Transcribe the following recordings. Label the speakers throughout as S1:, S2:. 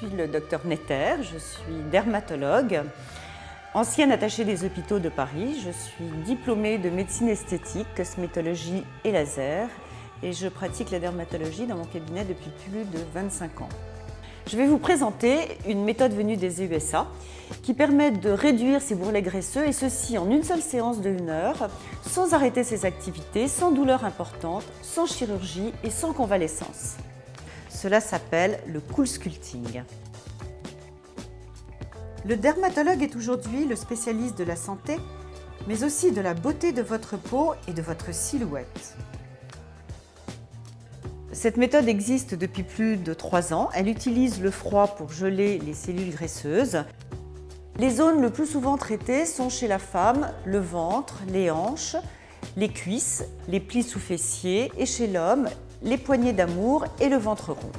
S1: suis le docteur Netter, je suis dermatologue, ancienne attachée des hôpitaux de Paris. Je suis diplômée de médecine esthétique, cosmétologie et laser et je pratique la dermatologie dans mon cabinet depuis plus de 25 ans. Je vais vous présenter une méthode venue des USA qui permet de réduire ces bourrelets graisseux et ceci en une seule séance de 1 heure, sans arrêter ses activités, sans douleur importante, sans chirurgie et sans convalescence. Cela s'appelle le cool sculpting. Le dermatologue est aujourd'hui le spécialiste de la santé, mais aussi de la beauté de votre peau et de votre silhouette. Cette méthode existe depuis plus de 3 ans. Elle utilise le froid pour geler les cellules graisseuses. Les zones le plus souvent traitées sont chez la femme, le ventre, les hanches, les cuisses, les plis sous-fessiers et chez l'homme, les poignées d'amour et le ventre rond.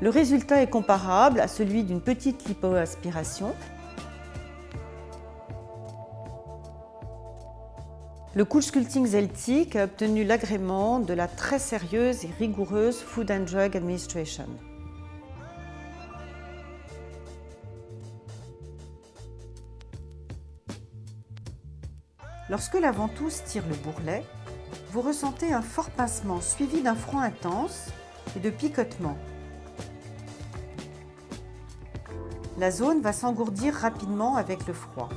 S1: Le résultat est comparable à celui d'une petite lipoaspiration. Le Cool Sculpting Zeltic a obtenu l'agrément de la très sérieuse et rigoureuse Food and Drug Administration. Lorsque la ventouse tire le bourrelet, vous ressentez un fort pincement suivi d'un froid intense et de picotements. La zone va s'engourdir rapidement avec le froid.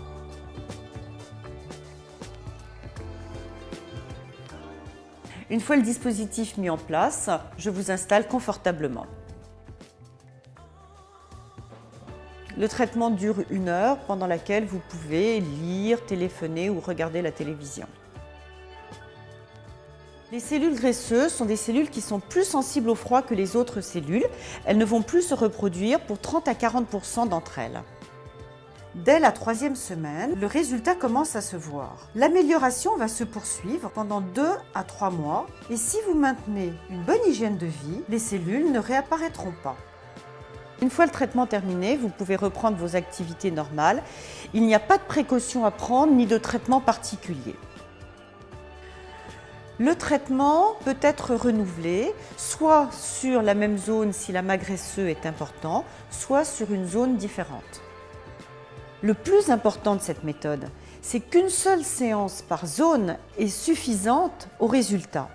S1: Une fois le dispositif mis en place, je vous installe confortablement. Le traitement dure 1 heure pendant laquelle vous pouvez lire, téléphoner ou regarder la télévision. Les cellules graisseuses sont des cellules qui sont plus sensibles au froid que les autres cellules. Elles ne vont plus se reproduire pour 30 à 40% d'entre elles. Dès la 3e semaine, le résultat commence à se voir. L'amélioration va se poursuivre pendant 2 à 3 mois et si vous maintenez une bonne hygiène de vie, les cellules ne réapparaîtront pas. Une fois le traitement terminé, vous pouvez reprendre vos activités normales. Il n'y a pas de précaution à prendre ni de traitement particulier. Le traitement peut être renouvelé, soit sur la même zone si l'amas graisseux est important, soit sur une zone différente. Le plus important de cette méthode, c'est qu'une seule séance par zone est suffisante au résultat.